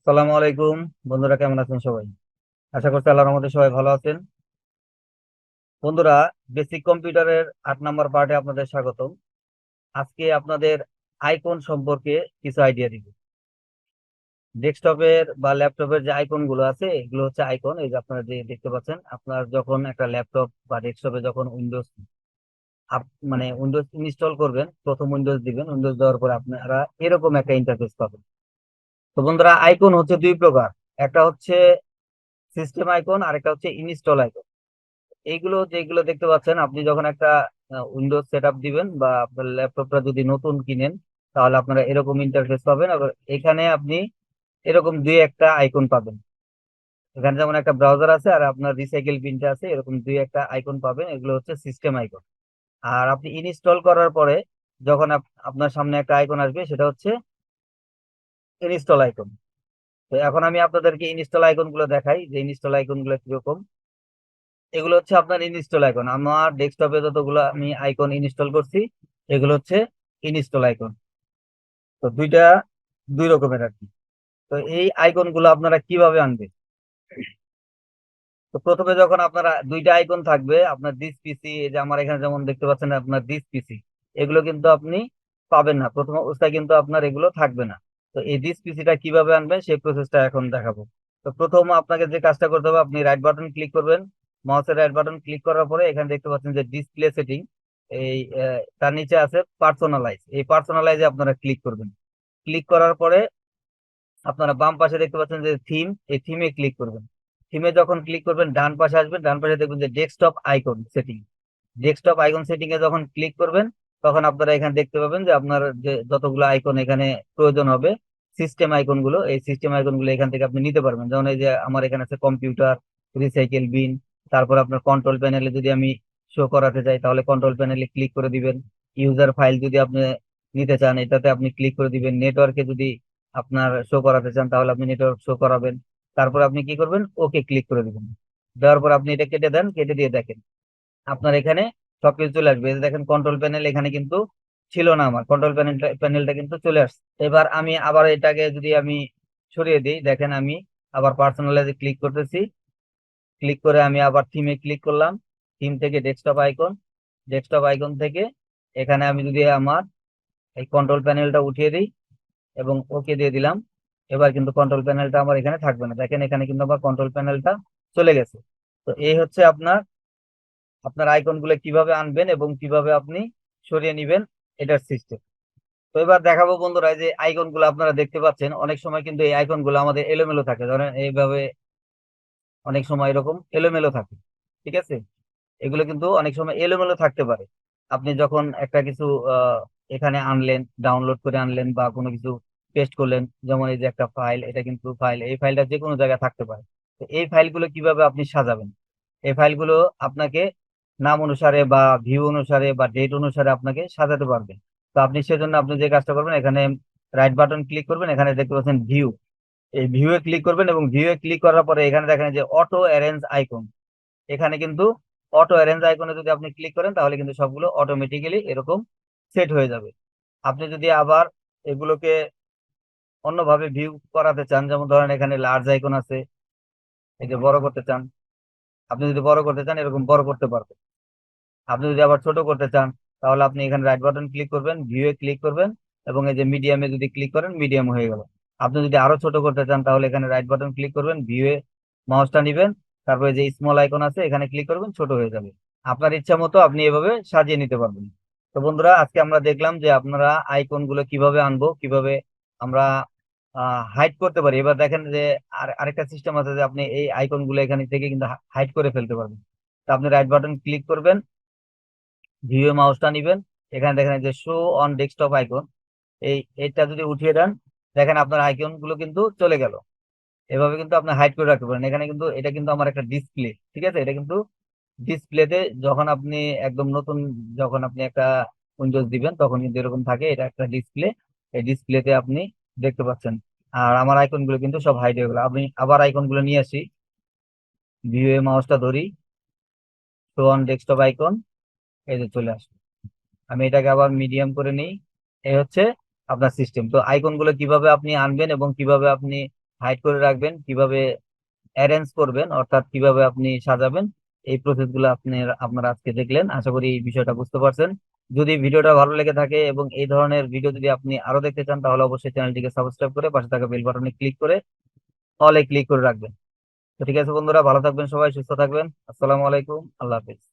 আসসালামু আলাইকুম। বন্ধুরা কেমন আছেন সবাই? আশা করছি আল্লাহর রহমতে সবাই ভালো আছেন। বন্ধুরা, বেসিক কম্পিউটারের 8 নম্বর পার্টে আপনাদের স্বাগতম। আজকে আপনাদের আইকন সম্পর্কে কিছু আইডিয়া দিব। ডেস্কটপের বা ল্যাপটপের যে আইকন গুলো আছে এগুলো হচ্ছে আইকন। এই যে আপনারা যে দেখতে পাচ্ছেন, আপনার যখন একটা ল্যাপটপ বা ডেস্কটপে যখন উইন্ডোজ মানে উইন্ডোজ ইনস্টল করবেন, প্রথম উইন্ডোজ দিবেন, উইন্ডোজ দেওয়ার পরে আপনারা এরকম একটা ইন্টারফেস পাবেন। তো বন্ধুরা, আইকন হচ্ছে দুই প্রকার। একটা হচ্ছে সিস্টেম আইকন আর একটা হচ্ছে ইনস্টল আইকন। এইগুলো যেগুলো দেখতে পাচ্ছেন, আপনি যখন একটা উইন্ডোজ সেট আপ দিবেন বা আপনার ল্যাপটপটা যদি নতুন কিনেন, তাহলে আপনারা এরকম ইন্টারফেস পাবেন। আবার এখানে আপনি এরকম দুই একটা আইকন পাবেন। এখানে যেমন একটা ব্রাউজার আছে আর আপনার রিসাইকেল পিনটা আছে, এরকম দুই একটা আইকন পাবেন। এগুলো হচ্ছে সিস্টেম আইকন। আর আপনি ইনস্টল করার পরে যখন আপনার সামনে একটা আইকন আসবে, সেটা হচ্ছে ইনস্টল আইকন। তো এখন আমি আপনাদেরকে ইনস্টল আইকন গুলো দেখাই যে ইনস্টল আইকন গুলো কিরকম। এগুলো হচ্ছে আপনার ইনস্টল আইকন। আমার ডেস্কটপে যতগুলো আমি আইকন ইনস্টল করছি, এগুলো হচ্ছে ইনস্টল আইকন। তো দুই রকমের আর কি। তো এই আইকন গুলো আপনারা কিভাবে আনবেন? তো প্রথমে যখন আপনারা দুইটা আইকন থাকবে, আপনার দিস পিসি, এই যে আমার এখানে যেমন দেখতে পাচ্ছেন আপনার দিস পিসি, এগুলো কিন্তু আপনি পাবেন না, প্রথম অবস্থায় কিন্তু আপনার এগুলো থাকবে না। তো এই দিস পিসিটা কিভাবে আনবেন সেই প্রসেসটা এখন দেখাবো। তো প্রথম আপনাকে যে কাজটা করতে হবে, আপনি রাইট বাটন ক্লিক করবেন। মাউসের রাইট বাটন ক্লিক করার পরে এখানে দেখতে পাচ্ছেন যে ডিসপ্লে সেটিং, এই তার নিচে আছে পার্সোনালাইজ। এই পার্সোনালাইজে আপনারা ক্লিক করবেন। ক্লিক করার পরে আপনারা বাম পাশে দেখতে পাচ্ছেন যে থিম, এই থিমে ক্লিক করবেন। থিমে যখন ক্লিক করবেন, ডান পাশে আসবেন, ডান পাশে দেখবেন যে desktop icon setting. Desktop icon setting এ যখন ক্লিক করবেন, তখন আপনারা এখানে দেখতে পাবেন যে আপনার যে যতগুলো আইকন এখানে প্রয়োজন হবে, সিস্টেম আইকন গুলো, এই সিস্টেম আইকন গুলো এখান থেকে আপনি নিতে পারবেন। যেমন এই যে আমার এখানে আছে কম্পিউটার, রিসাইকেল বিন। তারপর আপনার কন্ট্রোল প্যানেলে যদি আমি শো করাতে চাই, তাহলে কন্ট্রোল প্যানেলে ক্লিক করে দিবেন। ইউজার ফাইল যদি আপনি নিতে চান, এটাতে আপনি ক্লিক করে দিবেন। নেটওয়ার্কে যদি আপনার শো করাতে চান, তাহলে আপনি নেটওয়ার্ক শো করাবেন। তারপর আপনি কি করবেন, ওকে ক্লিক করে দিবেন। দেওয়ার পর আপনি এটা কেটে দেন, কেটে দিয়ে দেখেন আপনার এখানে সবকিছু চলে আসবে। এই যে দেখেন কন্ট্রোল প্যানেল এখানে কিন্তু ছিল না, আমার কন্ট্রোল প্যানেলটা কিন্তু চলে আসছে। এবার আমি আবার এটাকে যদি আমি সরিয়ে দিই, দেখেন আমি আবার পার্সোনালাইজে ক্লিক করতেছি। ক্লিক করে আমি আবার থিমে ক্লিক করলাম। থিম থেকে ডেস্কটপ আইকন, ডেস্কটপ আইকন থেকে এখানে আমি যদি আমার এই কন্ট্রোল প্যানেলটা উঠিয়ে দিই এবং ওকে দিয়ে দিলাম, এবার কিন্তু কন্ট্রোল প্যানেলটা আমার এখানে থাকবে না। দেখেন এখানে কিন্তু আবার কন্ট্রোল প্যানেলটা চলে গেছে। তো এই হচ্ছে আপনার আপনার আইকন গুলো কিভাবে আনবেন এবং কিভাবে আপনি সরিয়ে নিবেন, এটার সিস্টেম। তো এবার দেখাবো বন্ধুরা, এই যে আইকন গুলো আপনারা দেখতে পাচ্ছেন, অনেক সময় কিন্তু এই আইকন গুলো আমাদের এলোমেলো থাকে। ধরেন এইভাবে অনেক সময় এরকম এলোমেলো থাকে, ঠিক আছে? এগুলো কিন্তু অনেক সময় এলোমেলো থাকতে পারে। আপনি যখন একটা কিছু এখানে আনলেন, ডাউনলোড করে আনলেন বা কোনো কিছু পেস্ট করলেন, যেমন এই যে একটা ফাইল, এটা কিন্তু ফাইল, এই ফাইলটা যে কোনো জায়গায় থাকতে পারে। তো এই ফাইলগুলো কিভাবে আপনি সাজাবেন? এই ফাইলগুলো আপনাকে নাম অনুসারে বা ভিউ অনুসারে বা ডেট অনুসারে আপনাকে সাজাতে পারবেন। তো আপনি সেজন্য আপনি যে কাজটা করবেন, এখানে রাইট বাটন ক্লিক করবেন, এখানে দেখতে পাচ্ছেন ভিউ, এই ভিউ এ ক্লিক করবেন এবং ভিউ এ ক্লিক করার পরে এখানে দেখেন যে অটো অ্যারেঞ্জ আইকন। এখানে কিন্তু অটো অ্যারেঞ্জ আইকনে যদি আপনি ক্লিক করেন, তাহলে কিন্তু সবগুলো অটোমেটিক্যালি এরকম সেট হয়ে যাবে। আপনি যদি আবার এগুলোকে অন্যভাবে ভিউ করাতে চান, যেমন ধরেন এখানে লার্জ আইকন আছে, এই যে বড় করতে চান, আপনি যদি বড় করতে চান এরকম বড় করতে পারবেন। আপনি যদি আবার ছোট করতে চান, তাহলে আপনি এখানে রাইট বাটন ক্লিক করবেন, ভিউ এ ক্লিক করবেন এবং এই যে মিডিয়ামে যদি ক্লিক করেন, মিডিয়াম হয়ে গেল। আপনি যদি আরো ছোট করতে চান, তাহলে এখানে রাইট বাটন ক্লিক করবেন, ভিউ এ মাউসটা নিবেন, তারপরে যে স্মল আইকন আছে এখানে ক্লিক করবেন, ছোট হয়ে যাবে। আপনার ইচ্ছা মতো আপনি এভাবে সাজিয়ে নিতে পারবেন। তো বন্ধুরা, আজকে আমরা দেখলাম যে আপনারা আইকন গুলো কিভাবে আনবো, কিভাবে আমরা হাইড করতে পারি। এবার দেখেন যে আরেকটা সিস্টেম আছে যে আপনি এই আইকন গুলো এখানে থেকে কিন্তু হাইড করে ফেলতে পারবেন। তো আপনি রাইট বাটন ক্লিক করবেন, ভিউ মাউসটা নিবেন, এখানে দেখেন যে শো অন ডেস্কটপ আইকন, এইটা যদি উঠিয়ে দেন, দেখেন আপনার আইকন গুলো কিন্তু চলে গেল। এভাবে কিন্তু আপনি হাইড করে রাখতে পারেন। এখানে কিন্তু এটা কিন্তু আমার একটা ডিসপ্লে, ঠিক আছে? এটা কিন্তু ডিসপ্লেতে যখন আপনি একদম নতুন, যখন আপনি একটা উইন্ডোজ দিবেন, তখন কিন্তু এরকম থাকে, এটা একটা ডিসপ্লে। এই ডিসপ্লেতে আপনি দেখতে পাচ্ছেন। আর আমার আইকন গুলো কিন্তু সব হাইড হয়ে গেল। আমি আবার আইকন গুলো নিয়ে আসি, ভিউ মাউসটা ধরি, শো অন ডেস্কটপ আইকন, এই যে চলে আসবে। আমি এটাকে আবার মিডিয়াম করে নিই। এই হচ্ছে আপনার সিস্টেম। তো আইকন গুলো কিভাবে আপনি আনবেন এবং কিভাবে আপনি হাইড করে রাখবেন, কিভাবে অ্যারেঞ্জ করবেন অর্থাৎ কিভাবে আপনি সাজাবেন, এই প্রসেস গুলো আপনি আপনারা আজকে দেখলেন। আশা করি এই বিষয়টা বুঝতে পারছেন। যদি ভিডিওটা ভালো লেগে থাকে এবং এই ধরনের ভিডিও যদি আপনি আরো দেখতে চান, তাহলে অবশ্যই চ্যানেলটিকে সাবস্ক্রাইব করে পাশে থাকা বেল বাটনে ক্লিক করে অলে ক্লিক করে রাখবেন। তো ঠিক আছে বন্ধুরা, ভালো থাকবেন, সবাই সুস্থ থাকবেন। আসসালামু আলাইকুম, আল্লাহ হাফিজ।